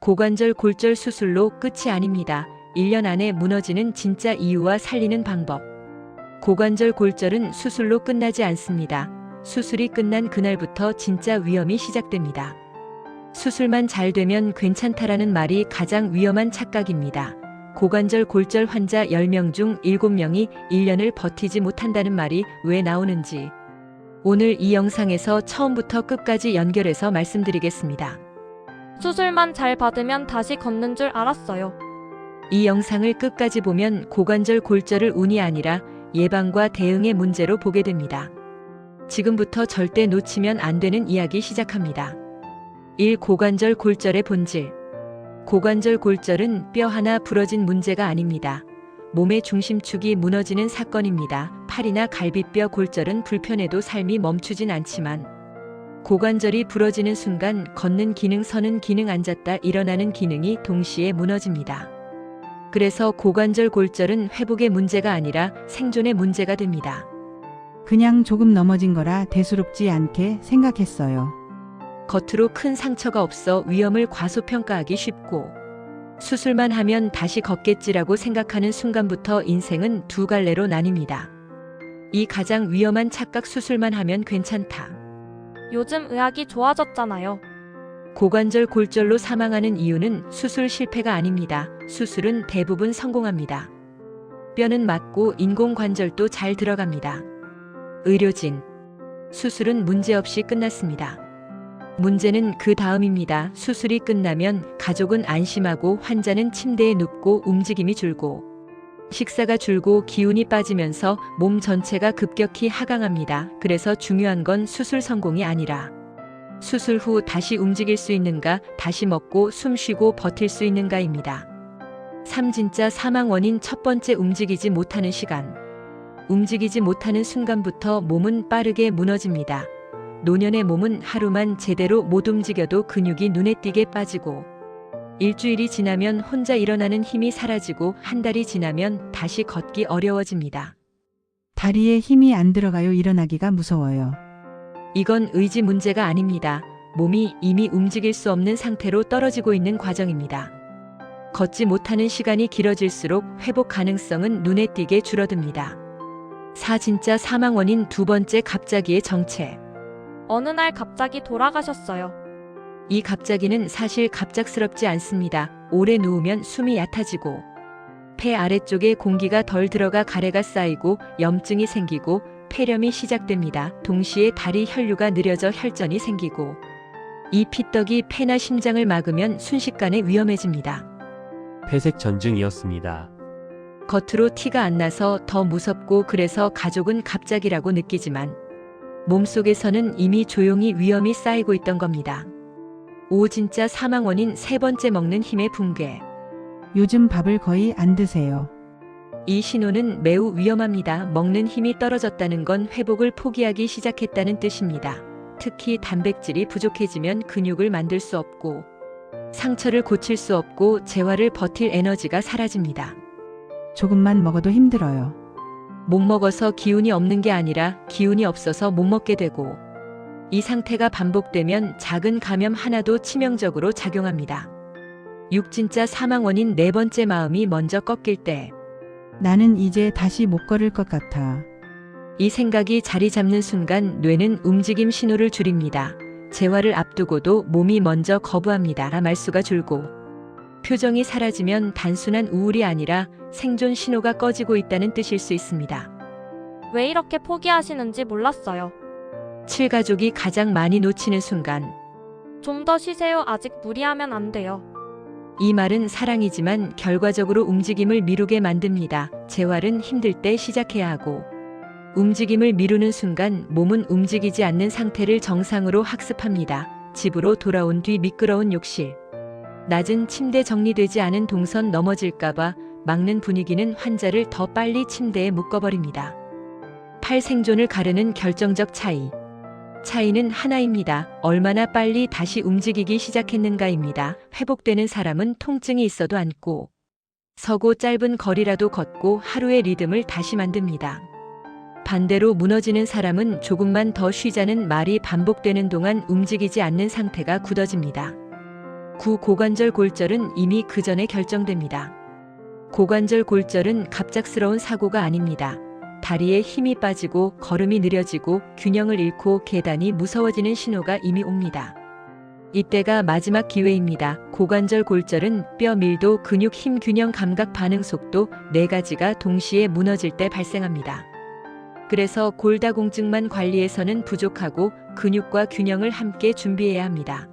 고관절 골절 수술로 끝이 아닙니다. 1년 안에 무너지는 진짜 이유와 살리는 방법. 고관절 골절은 수술로 끝나지 않습니다. 수술이 끝난 그날부터 진짜 위험이 시작됩니다. 수술만 잘 되면 괜찮다라는 말이 가장 위험한 착각입니다. 고관절 골절 환자 10명 중 7명이 1년을 버티지 못한다는 말이 왜 나오는지 오늘 이 영상에서 처음부터 끝까지 연결해서 말씀드리겠습니다. 수술만 잘 받으면 다시 걷는 줄 알았어요. 이 영상을 끝까지 보면 고관절 골절을 운이 아니라 예방과 대응의 문제로 보게 됩니다. 지금부터 절대 놓치면 안 되는 이야기 시작합니다. 1. 고관절 골절의 본질. 고관절 골절은 뼈 하나 부러진 문제가 아닙니다. 몸의 중심축이 무너지는 사건입니다. 팔이나 갈비뼈 골절은 불편해도 삶이 멈추진 않지만 고관절이 부러지는 순간 걷는 기능, 서는 기능, 앉았다 일어나는 기능이 동시에 무너집니다. 그래서 고관절 골절은 회복의 문제가 아니라 생존의 문제가 됩니다. 그냥 조금 넘어진 거라 대수롭지 않게 생각했어요. 겉으로 큰 상처가 없어 위험을 과소평가하기 쉽고 수술만 하면 다시 걷겠지라고 생각하는 순간부터 인생은 두 갈래로 나뉩니다. 이 가장 위험한 착각, 수술만 하면 괜찮다. 요즘 의학이 좋아졌잖아요. 고관절 골절로 사망하는 이유는 수술 실패가 아닙니다. 수술은 대부분 성공합니다. 뼈는 맞고 인공관절도 잘 들어갑니다. 의료진. 수술은 문제없이 끝났습니다. 문제는 그 다음입니다. 수술이 끝나면 가족은 안심하고 환자는 침대에 눕고 움직임이 줄고 식사가 줄고 기운이 빠지면서 몸 전체가 급격히 하강합니다. 그래서 중요한 건 수술 성공이 아니라 수술 후 다시 움직일 수 있는가, 다시 먹고 숨 쉬고 버틸 수 있는가입니다. 3. 진짜 사망 원인. 첫 번째, 움직이지 못하는 시간. 움직이지 못하는 순간부터 몸은 빠르게 무너집니다. 노년의 몸은 하루만 제대로 못 움직여도 근육이 눈에 띄게 빠지고 일주일이 지나면 혼자 일어나는 힘이 사라지고 한 달이 지나면 다시 걷기 어려워집니다. 다리에 힘이 안 들어가요. 일어나기가 무서워요. 이건 의지 문제가 아닙니다. 몸이 이미 움직일 수 없는 상태로 떨어지고 있는 과정입니다. 걷지 못하는 시간이 길어질수록 회복 가능성은 눈에 띄게 줄어듭니다. 4. 진짜 사망 원인. 두 번째, 갑자기의 정체. 어느 날 갑자기 돌아가셨어요. 이 갑자기는 사실 갑작스럽지 않습니다. 오래 누우면 숨이 얕아지고 폐 아래쪽에 공기가 덜 들어가 가래가 쌓이고 염증이 생기고 폐렴이 시작됩니다. 동시에 다리 혈류가 느려져 혈전이 생기고 이 피떡이 폐나 심장을 막으면 순식간에 위험해집니다. 폐색 전증이었습니다. 겉으로 티가 안 나서 더 무섭고 그래서 가족은 갑자기라고 느끼지만 몸속에서는 이미 조용히 위험이 쌓이고 있던 겁니다. 5. 진짜 사망 원인. 세 번째, 먹는 힘의 붕괴. 요즘 밥을 거의 안 드세요. 이 신호는 매우 위험합니다. 먹는 힘이 떨어졌다는 건 회복을 포기하기 시작했다는 뜻입니다. 특히 단백질이 부족해지면 근육을 만들 수 없고 상처를 고칠 수 없고 재활을 버틸 에너지가 사라집니다. 조금만 먹어도 힘들어요. 못 먹어서 기운이 없는 게 아니라 기운이 없어서 못 먹게 되고 이 상태가 반복되면 작은 감염 하나도 치명적으로 작용합니다. 6. 진짜 사망 원인. 네 번째, 마음이 먼저 꺾일 때. 나는 이제 다시 못 걸을 것 같아. 이 생각이 자리 잡는 순간 뇌는 움직임 신호를 줄입니다. 재활을 앞두고도 몸이 먼저 거부합니다. 말수가 줄고 표정이 사라지면 단순한 우울이 아니라 생존 신호가 꺼지고 있다는 뜻일 수 있습니다. 왜 이렇게 포기하시는지 몰랐어요. 7. 가족이 가장 많이 놓치는 순간. 좀 더 쉬세요. 아직 무리하면 안 돼요. 이 말은 사랑이지만 결과적으로 움직임을 미루게 만듭니다. 재활은 힘들 때 시작해야 하고 움직임을 미루는 순간 몸은 움직이지 않는 상태를 정상으로 학습합니다. 집으로 돌아온 뒤 미끄러운 욕실. 낮은 침대, 정리되지 않은 동선, 넘어질까봐 막는 분위기는 환자를 더 빨리 침대에 묶어버립니다. 8. 생존을 가르는 결정적 차이. 차이는 하나입니다. 얼마나 빨리 다시 움직이기 시작했는가입니다. 회복되는 사람은 통증이 있어도 앉고 서고 짧은 거리라도 걷고 하루의 리듬을 다시 만듭니다. 반대로 무너지는 사람은 조금만 더 쉬자는 말이 반복되는 동안 움직이지 않는 상태가 굳어집니다. 고관절 골절은 이미 그 전에 결정됩니다. 고관절 골절은 갑작스러운 사고가 아닙니다. 다리에 힘이 빠지고 걸음이 느려지고 균형을 잃고 계단이 무서워지는 신호가 이미 옵니다. 이때가 마지막 기회입니다. 고관절 골절은 뼈 밀도, 근육 힘, 균형, 감각, 반응 속도 4가지가 동시에 무너질 때 발생합니다. 그래서 골다공증만 관리해서는 부족하고 근육과 균형을 함께 준비해야 합니다.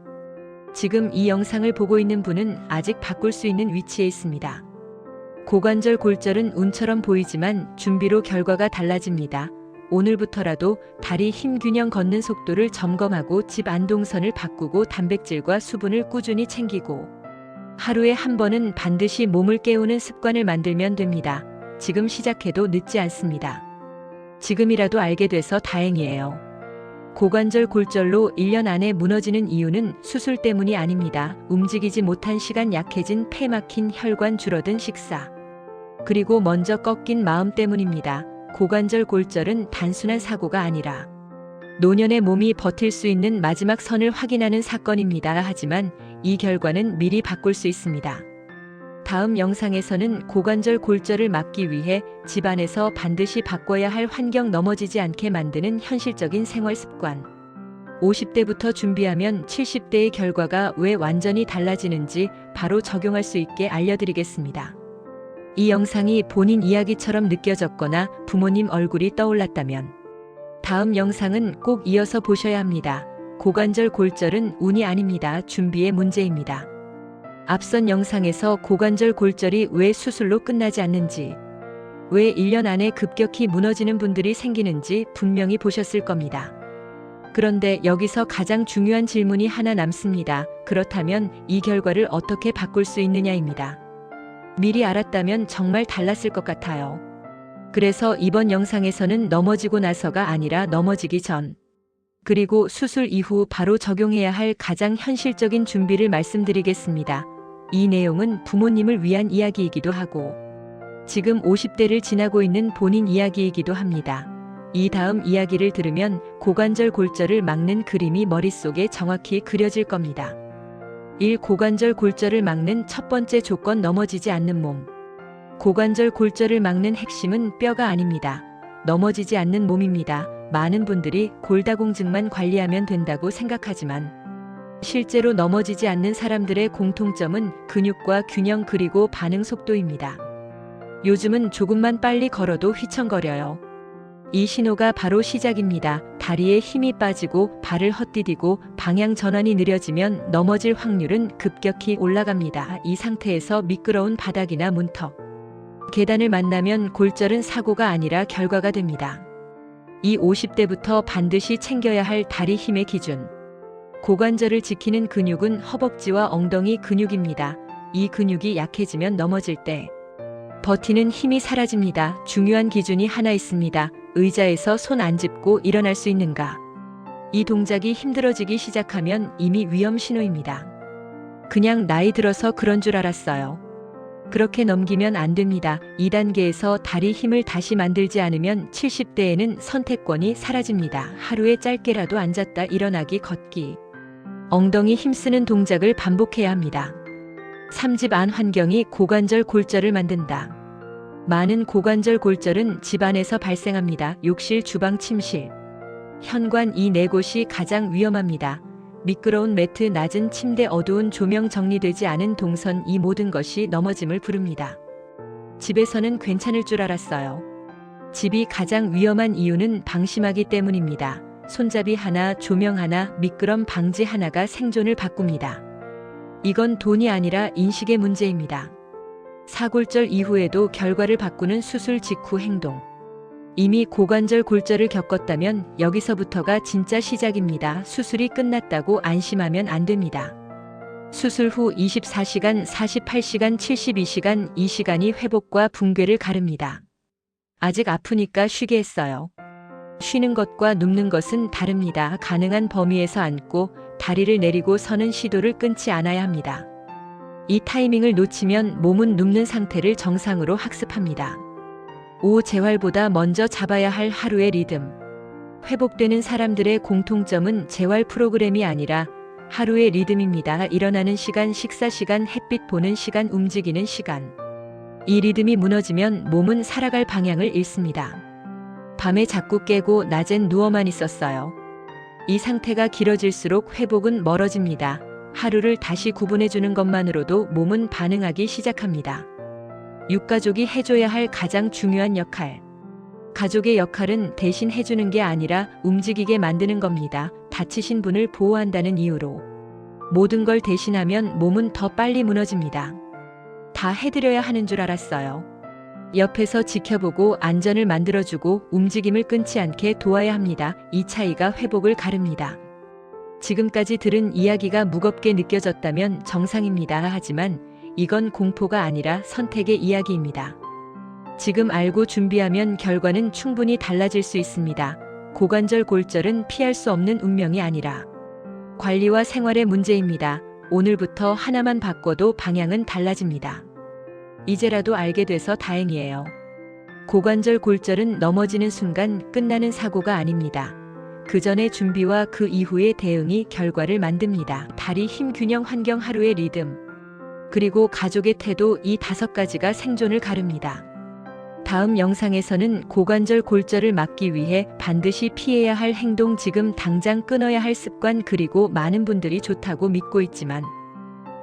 지금 이 영상을 보고 있는 분은 아직 바꿀 수 있는 위치에 있습니다. 고관절 골절은 운처럼 보이지만 준비로 결과가 달라집니다. 오늘부터라도 다리 힘 균형 걷는 속도를 점검하고 집 안동선을 바꾸고 단백질과 수분을 꾸준히 챙기고 하루에 한 번은 반드시 몸을 깨우는 습관을 만들면 됩니다. 지금 시작해도 늦지 않습니다. 지금이라도 알게 돼서 다행이에요. 고관절 골절로 1년 안에 무너지는 이유는 수술 때문이 아닙니다. 움직이지 못한 시간, 약해진 폐, 막힌 혈관, 줄어든 식사, 그리고 먼저 꺾인 마음 때문입니다. 고관절 골절은 단순한 사고가 아니라 노년의 몸이 버틸 수 있는 마지막 선을 확인하는 사건입니다. 하지만 이 결과는 미리 바꿀 수 있습니다. 다음 영상에서는 고관절 골절을 막기 위해 집안에서 반드시 바꿔야 할 환경, 넘어지지 않게 만드는 현실적인 생활 습관, 50대부터 준비하면 70대의 결과가 왜 완전히 달라지는지 바로 적용할 수 있게 알려드리겠습니다. 이 영상이 본인 이야기처럼 느껴졌거나 부모님 얼굴이 떠올랐다면 다음 영상은 꼭 이어서 보셔야 합니다. 고관절 골절은 운이 아닙니다. 준비의 문제입니다. 앞선 영상에서 고관절 골절이 왜 수술로 끝나지 않는지, 왜 1년 안에 급격히 무너지는 분들이 생기는지 분명히 보셨을 겁니다. 그런데 여기서 가장 중요한 질문이 하나 남습니다. 그렇다면 이 결과를 어떻게 바꿀 수 있느냐입니다. 미리 알았다면 정말 달랐을 것 같아요. 그래서 이번 영상에서는 넘어지고 나서가 아니라 넘어지기 전, 그리고 수술 이후 바로 적용해야 할 가장 현실적인 준비를 말씀드리겠습니다. 이 내용은 부모님을 위한 이야기이기도 하고 지금 50대를 지나고 있는 본인 이야기이기도 합니다. 이 다음 이야기를 들으면 고관절 골절을 막는 그림이 머릿속에 정확히 그려질 겁니다. 1. 고관절 골절을 막는 첫 번째 조건, 넘어지지 않는 몸. 고관절 골절을 막는 핵심은 뼈가 아닙니다. 넘어지지 않는 몸입니다. 많은 분들이 골다공증만 관리하면 된다고 생각하지만 실제로 넘어지지 않는 사람들의 공통점은 근육과 균형, 그리고 반응 속도입니다. 요즘은 조금만 빨리 걸어도 휘청거려요. 이 신호가 바로 시작입니다. 다리에 힘이 빠지고 발을 헛디디고 방향 전환이 느려지면 넘어질 확률은 급격히 올라갑니다. 이 상태에서 미끄러운 바닥이나 문턱, 계단을 만나면 골절은 사고가 아니라 결과가 됩니다. 이 50대부터 반드시 챙겨야 할 다리 힘의 기준. 고관절을 지키는 근육은 허벅지와 엉덩이 근육입니다. 이 근육이 약해지면 넘어질 때 버티는 힘이 사라집니다. 중요한 기준이 하나 있습니다. 의자에서 손 안 짚고 일어날 수 있는가? 이 동작이 힘들어지기 시작하면 이미 위험 신호입니다. 그냥 나이 들어서 그런 줄 알았어요. 그렇게 넘기면 안 됩니다. 2단계에서 다리 힘을 다시 만들지 않으면 70대에는 선택권이 사라집니다. 하루에 짧게라도 앉았다 일어나기, 걷기, 엉덩이 힘쓰는 동작을 반복해야 합니다. 3. 집 안 환경이 고관절 골절을 만든다. 많은 고관절 골절은 집안에서 발생합니다. 욕실, 주방, 침실, 현관, 이 4곳이 가장 위험합니다. 미끄러운 매트, 낮은 침대, 어두운 조명, 정리되지 않은 동선, 이 모든 것이 넘어짐을 부릅니다. 집에서는 괜찮을 줄 알았어요. 집이 가장 위험한 이유는 방심하기 때문입니다. 손잡이 하나, 조명 하나, 미끄럼 방지 하나가 생존을 바꿉니다. 이건 돈이 아니라 인식의 문제입니다. 사골절 이후에도 결과를 바꾸는 수술 직후 행동. 이미 고관절 골절을 겪었다면 여기서부터가 진짜 시작입니다. 수술이 끝났다고 안심하면 안 됩니다. 수술 후 24시간, 48시간, 72시간, 이 시간이 회복과 붕괴를 가릅니다. 아직 아프니까 쉬게 했어요. 쉬는 것과 눕는 것은 다릅니다. 가능한 범위에서 앉고 다리를 내리고 서는 시도를 끊지 않아야 합니다. 이 타이밍을 놓치면 몸은 눕는 상태를 정상으로 학습합니다. 5. 재활보다 먼저 잡아야 할 하루의 리듬. 회복되는 사람들의 공통점은 재활 프로그램이 아니라 하루의 리듬입니다. 일어나는 시간, 식사 시간, 햇빛 보는 시간, 움직이는 시간. 이 리듬이 무너지면 몸은 살아갈 방향을 잃습니다. 밤에 자꾸 깨고 낮엔 누워만 있었어요. 이 상태가 길어질수록 회복은 멀어집니다. 하루를 다시 구분해주는 것만으로도 몸은 반응하기 시작합니다. 육가족이 해줘야 할 가장 중요한 역할. 가족의 역할은 대신 해주는 게 아니라 움직이게 만드는 겁니다. 다치신 분을 보호한다는 이유로. 모든 걸 대신하면 몸은 더 빨리 무너집니다. 다 해드려야 하는 줄 알았어요. 옆에서 지켜보고 안전을 만들어주고 움직임을 끊지 않게 도와야 합니다. 이 차이가 회복을 가릅니다. 지금까지 들은 이야기가 무겁게 느껴졌다면 정상입니다. 하지만 이건 공포가 아니라 선택의 이야기입니다. 지금 알고 준비하면 결과는 충분히 달라질 수 있습니다. 고관절 골절은 피할 수 없는 운명이 아니라 관리와 생활의 문제입니다. 오늘부터 하나만 바꿔도 방향은 달라집니다. 이제라도 알게 돼서 다행이에요. 고관절 골절은 넘어지는 순간 끝나는 사고가 아닙니다. 그 전의 준비와 그 이후의 대응이 결과를 만듭니다. 다리 힘 균형 환경 하루의 리듬. 그리고 가족의 태도 이 5가지가 생존을 가릅니다. 다음 영상에서는 고관절 골절을 막기 위해 반드시 피해야 할 행동, 지금 당장 끊어야 할 습관, 그리고 많은 분들이 좋다고 믿고 있지만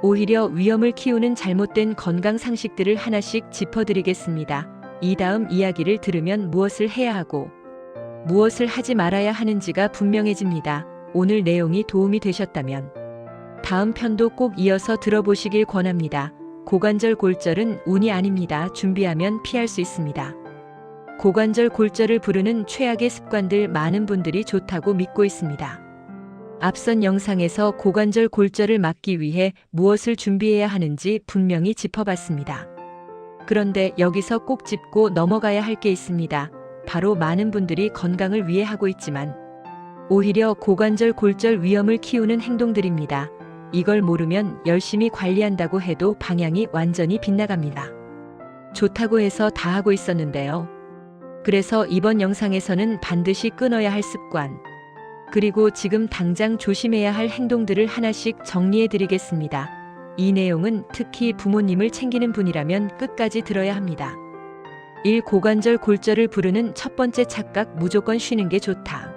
오히려 위험을 키우는 잘못된 건강 상식들을 하나씩 짚어드리겠습니다. 이 다음 이야기를 들으면 무엇을 해야 하고 무엇을 하지 말아야 하는지가 분명해집니다. 오늘 내용이 도움이 되셨다면 다음 편도 꼭 이어서 들어보시길 권합니다. 고관절 골절은 운이 아닙니다. 준비하면 피할 수 있습니다. 고관절 골절을 부르는 최악의 습관들, 많은 분들이 좋다고 믿고 있습니다. 앞선 영상에서 고관절 골절을 막기 위해 무엇을 준비해야 하는지 분명히 짚어봤습니다. 그런데 여기서 꼭 짚고 넘어가야 할 게 있습니다. 바로 많은 분들이 건강을 위해 하고 있지만 오히려 고관절 골절 위험을 키우는 행동들입니다. 이걸 모르면 열심히 관리한다고 해도 방향이 완전히 빗나갑니다. 좋다고 해서 다 하고 있었는데요. 그래서 이번 영상에서는 반드시 끊어야 할 습관, 그리고 지금 당장 조심해야 할 행동들을 하나씩 정리해 드리겠습니다. 이 내용은 특히 부모님을 챙기는 분이라면 끝까지 들어야 합니다. 1. 고관절 골절을 부르는 첫 번째 착각, 무조건 쉬는 게 좋다.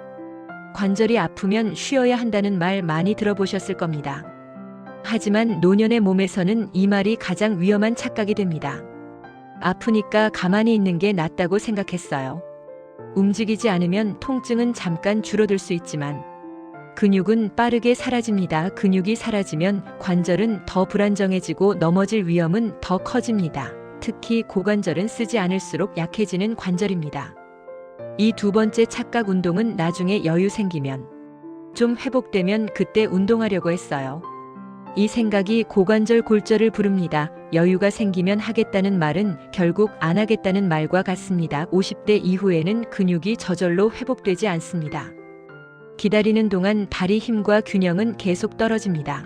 관절이 아프면 쉬어야 한다는 말 많이 들어보셨을 겁니다. 하지만 노년의 몸에서는 이 말이 가장 위험한 착각이 됩니다. 아프니까 가만히 있는 게 낫다고 생각했어요. 움직이지 않으면 통증은 잠깐 줄어들 수 있지만 근육은 빠르게 사라집니다. 근육이 사라지면 관절은 더 불안정해지고 넘어질 위험은 더 커집니다. 특히 고관절은 쓰지 않을수록 약해지는 관절입니다. 이 두 번째 착각, 운동은 나중에 여유 생기면, 좀 회복되면 그때 운동하려고 했어요. 이 생각이 고관절 골절을 부릅니다. 여유가 생기면 하겠다는 말은 결국 안 하겠다는 말과 같습니다. 50대 이후에는 근육이 저절로 회복되지 않습니다. 기다리는 동안 다리 힘과 균형은 계속 떨어집니다.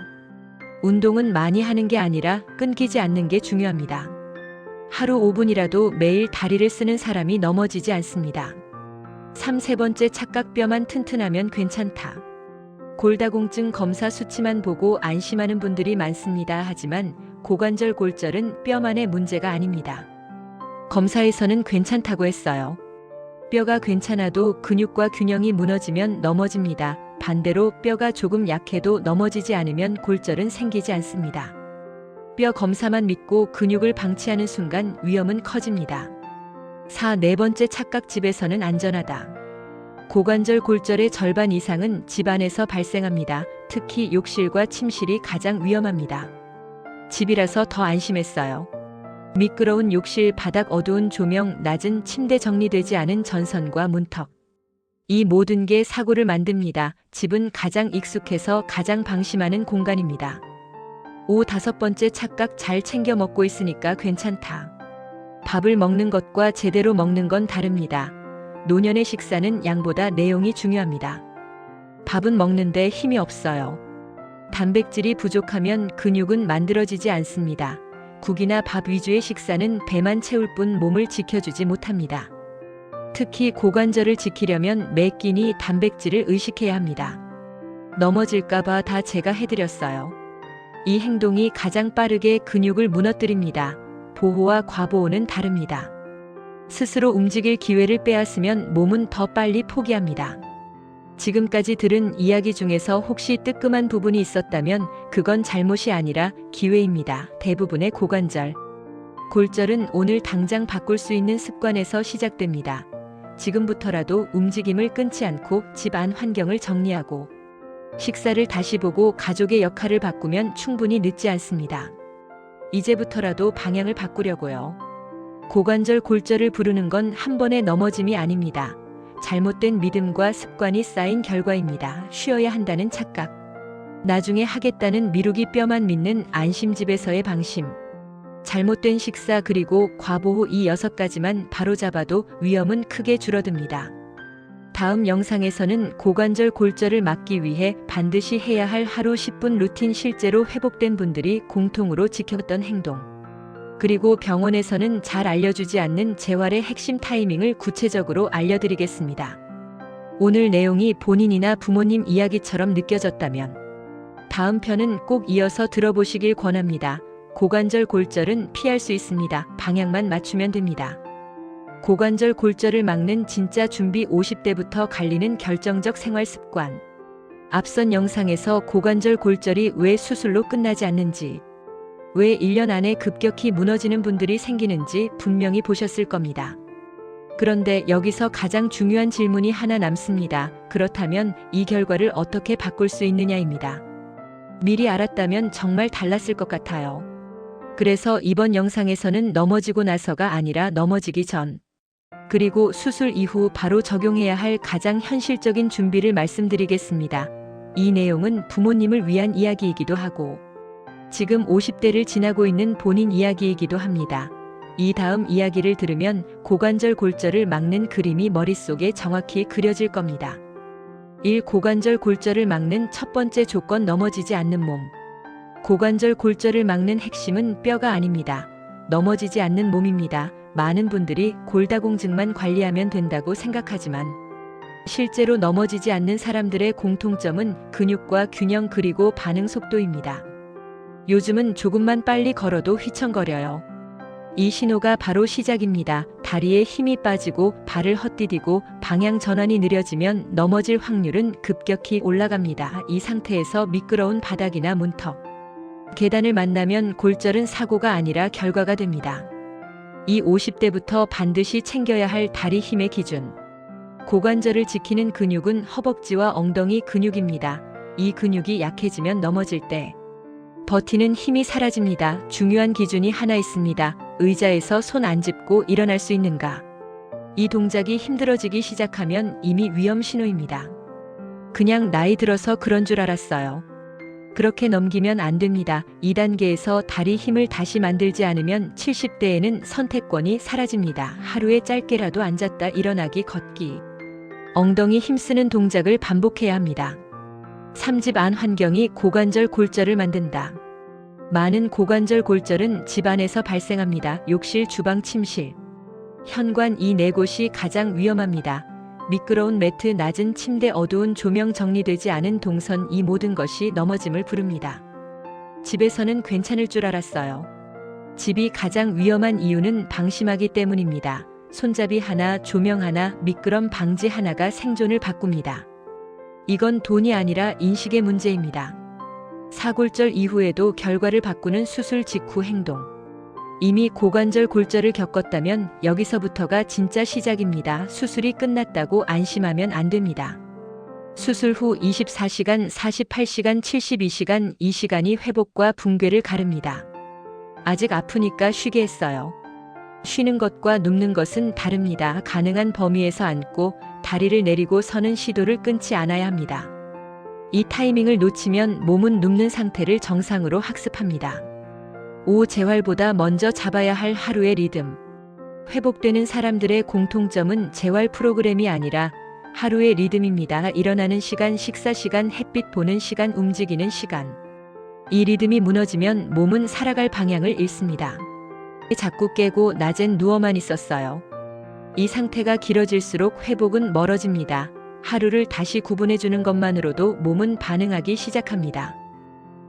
운동은 많이 하는 게 아니라 끊기지 않는 게 중요합니다. 하루 5분이라도 매일 다리를 쓰는 사람이 넘어지지 않습니다. 3. 세 번째 착각, 뼈만 튼튼하면 괜찮다. 골다공증 검사 수치만 보고 안심하는 분들이 많습니다. 하지만 고관절 골절은 뼈만의 문제가 아닙니다. 검사에서는 괜찮다고 했어요. 뼈가 괜찮아도 근육과 균형이 무너지면 넘어집니다. 반대로 뼈가 조금 약해도 넘어지지 않으면 골절은 생기지 않습니다. 뼈 검사만 믿고 근육을 방치하는 순간 위험은 커집니다. 4. 네 번째 착각, 집에서는 안전하다. 고관절 골절의 절반 이상은 집 안에서 발생합니다. 특히 욕실과 침실이 가장 위험합니다. 집이라서 더 안심했어요. 미끄러운 욕실, 바닥, 어두운 조명, 낮은 침대, 정리되지 않은 전선과 문턱. 이 모든 게 사고를 만듭니다. 집은 가장 익숙해서 가장 방심하는 공간입니다. 5. 다섯 번째 착각, 잘 챙겨 먹고 있으니까 괜찮다. 밥을 먹는 것과 제대로 먹는 건 다릅니다. 노년의 식사는 양보다 내용이 중요합니다. 밥은 먹는데 힘이 없어요. 단백질이 부족하면 근육은 만들어지지 않습니다. 국이나 밥 위주의 식사는 배만 채울 뿐 몸을 지켜주지 못합니다. 특히 고관절을 지키려면 매 끼니 단백질을 의식해야 합니다. 넘어질까봐 다 제가 해드렸어요. 이 행동이 가장 빠르게 근육을 무너뜨립니다. 보호와 과보호는 다릅니다. 스스로 움직일 기회를 빼앗으면 몸은 더 빨리 포기합니다. 지금까지 들은 이야기 중에서 혹시 뜨끔한 부분이 있었다면 그건 잘못이 아니라 기회입니다. 대부분의 고관절, 골절은 오늘 당장 바꿀 수 있는 습관에서 시작됩니다. 지금부터라도 움직임을 끊지 않고 집안 환경을 정리하고 식사를 다시 보고 가족의 역할을 바꾸면 충분히 늦지 않습니다. 이제부터라도 방향을 바꾸려고요. 고관절 골절을 부르는 건 한 번의 넘어짐이 아닙니다. 잘못된 믿음과 습관이 쌓인 결과입니다. 쉬어야 한다는 착각, 나중에 하겠다는 미루기, 뼈만 믿는 안심집에서의 방심, 잘못된 식사, 그리고 과보호, 이 6가지만 바로잡아도 위험은 크게 줄어듭니다. 다음 영상에서는 고관절 골절을 막기 위해 반드시 해야 할 하루 10분 루틴, 실제로 회복된 분들이 공통으로 지켰던 행동, 그리고 병원에서는 잘 알려주지 않는 재활의 핵심 타이밍을 구체적으로 알려드리겠습니다. 오늘 내용이 본인이나 부모님 이야기처럼 느껴졌다면 다음 편은 꼭 이어서 들어보시길 권합니다. 고관절 골절은 피할 수 있습니다. 방향만 맞추면 됩니다. 고관절 골절을 막는 진짜 준비, 50대부터 갈리는 결정적 생활 습관. 앞선 영상에서 고관절 골절이 왜 수술로 끝나지 않는지, 왜 1년 안에 급격히 무너지는 분들이 생기는지 분명히 보셨을 겁니다. 그런데 여기서 가장 중요한 질문이 하나 남습니다. 그렇다면 이 결과를 어떻게 바꿀 수 있느냐입니다. 미리 알았다면 정말 달랐을 것 같아요. 그래서 이번 영상에서는 넘어지고 나서가 아니라 넘어지기 전, 그리고 수술 이후 바로 적용해야 할 가장 현실적인 준비를 말씀드리겠습니다. 이 내용은 부모님을 위한 이야기이기도 하고 지금 50대를 지나고 있는 본인 이야기이기도 합니다. 이 다음 이야기를 들으면 고관절 골절을 막는 그림이 머릿속에 정확히 그려질 겁니다. 1. 고관절 골절을 막는 첫 번째 조건, 넘어지지 않는 몸. 고관절 골절을 막는 핵심은 뼈가 아닙니다. 넘어지지 않는 몸입니다. 많은 분들이 골다공증만 관리하면 된다고 생각하지만 실제로 넘어지지 않는 사람들의 공통점은 근육과 균형, 그리고 반응 속도입니다. 요즘은 조금만 빨리 걸어도 휘청거려요. 이 신호가 바로 시작입니다. 다리에 힘이 빠지고 발을 헛디디고 방향 전환이 느려지면 넘어질 확률은 급격히 올라갑니다. 이 상태에서 미끄러운 바닥이나 문턱, 계단을 만나면 골절은 사고가 아니라 결과가 됩니다. 이 50대부터 반드시 챙겨야 할 다리 힘의 기준. 고관절을 지키는 근육은 허벅지와 엉덩이 근육입니다. 이 근육이 약해지면 넘어질 때 버티는 힘이 사라집니다. 중요한 기준이 하나 있습니다. 의자에서 손 안 짚고 일어날 수 있는가. 이 동작이 힘들어지기 시작하면 이미 위험 신호입니다. 그냥 나이 들어서 그런 줄 알았어요. 그렇게 넘기면 안 됩니다. 2단계에서 다리 힘을 다시 만들지 않으면 70대에는 선택권이 사라집니다. 하루에 짧게라도 앉았다 일어나기, 걷기, 엉덩이 힘쓰는 동작을 반복해야 합니다. 3. 집안 환경이 고관절 골절을 만든다. 많은 고관절 골절은 집안에서 발생합니다. 욕실, 주방, 침실, 현관, 이 4곳이 가장 위험합니다. 미끄러운 매트, 낮은 침대, 어두운 조명, 정리되지 않은 동선, 이 모든 것이 넘어짐을 부릅니다. 집에서는 괜찮을 줄 알았어요. 집이 가장 위험한 이유는 방심하기 때문입니다. 손잡이 하나, 조명 하나, 미끄럼 방지 하나가 생존을 바꿉니다. 이건 돈이 아니라 인식의 문제입니다. 사골절 이후에도 결과를 바꾸는 수술 직후 행동. 이미 고관절 골절을 겪었다면 여기서부터가 진짜 시작입니다. 수술이 끝났다고 안심하면 안 됩니다. 수술 후 24시간, 48시간, 72시간, 이 시간이 회복과 붕괴를 가릅니다. 아직 아프니까 쉬게 했어요. 쉬는 것과 눕는 것은 다릅니다. 가능한 범위에서 앉고 다리를 내리고 서는 시도를 끊지 않아야 합니다. 이 타이밍을 놓치면 몸은 눕는 상태를 정상으로 학습합니다. 5. 재활보다 먼저 잡아야 할 하루의 리듬. 회복되는 사람들의 공통점은 재활 프로그램이 아니라 하루의 리듬입니다. 일어나는 시간, 식사 시간, 햇빛 보는 시간, 움직이는 시간. 이 리듬이 무너지면 몸은 살아갈 방향을 잃습니다. 자꾸 깨고 낮엔 누워만 있었어요. 이 상태가 길어질수록 회복은 멀어집니다. 하루를 다시 구분해 주는 것만으로도 몸은 반응하기 시작합니다.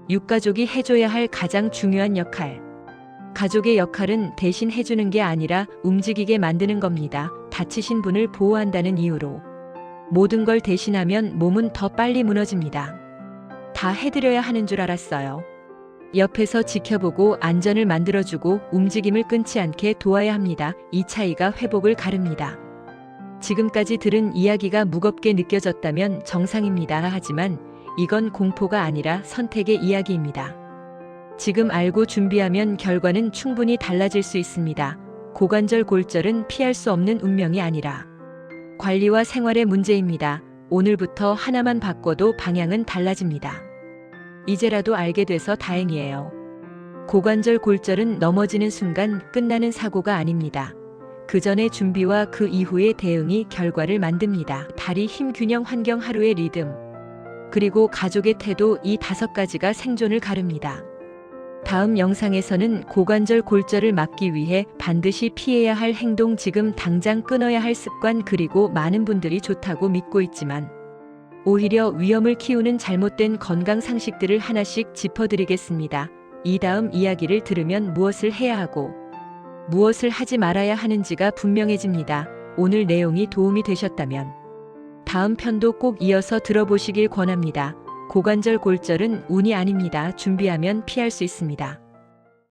육가족이 해줘야 할 가장 중요한 역할. 가족의 역할은 대신 해주는 게 아니라 움직이게 만드는 겁니다. 다치신 분을 보호한다는 이유로. 모든 걸 대신하면 몸은 더 빨리 무너집니다. 다 해드려야 하는 줄 알았어요. 옆에서 지켜보고 안전을 만들어주고 움직임을 끊지 않게 도와야 합니다. 이 차이가 회복을 가릅니다. 지금까지 들은 이야기가 무겁게 느껴졌다면 정상입니다. 하지만 이건 공포가 아니라 선택의 이야기입니다. 지금 알고 준비하면 결과는 충분히 달라질 수 있습니다. 고관절 골절은 피할 수 없는 운명이 아니라 관리와 생활의 문제입니다. 오늘부터 하나만 바꿔도 방향은 달라집니다. 이제라도 알게 돼서 다행이에요. 고관절 골절은 넘어지는 순간 끝나는 사고가 아닙니다. 그 전의 준비와 그 이후의 대응이 결과를 만듭니다. 다리 힘 균형 환경 하루의 리듬. 그리고 가족의 태도 이 5가지가 생존을 가릅니다. 다음 영상에서는 고관절 골절을 막기 위해 반드시 피해야 할 행동 지금 당장 끊어야 할 습관 그리고 많은 분들이 좋다고 믿고 있지만 오히려 위험을 키우는 잘못된 건강 상식들을 하나씩 짚어드리겠습니다. 이 다음 이야기를 들으면 무엇을 해야 하고 무엇을 하지 말아야 하는지가 분명해집니다. 오늘 내용이 도움이 되셨다면 다음 편도 꼭 이어서 들어보시길 권합니다. 고관절 골절은 운이 아닙니다. 준비하면 피할 수 있습니다.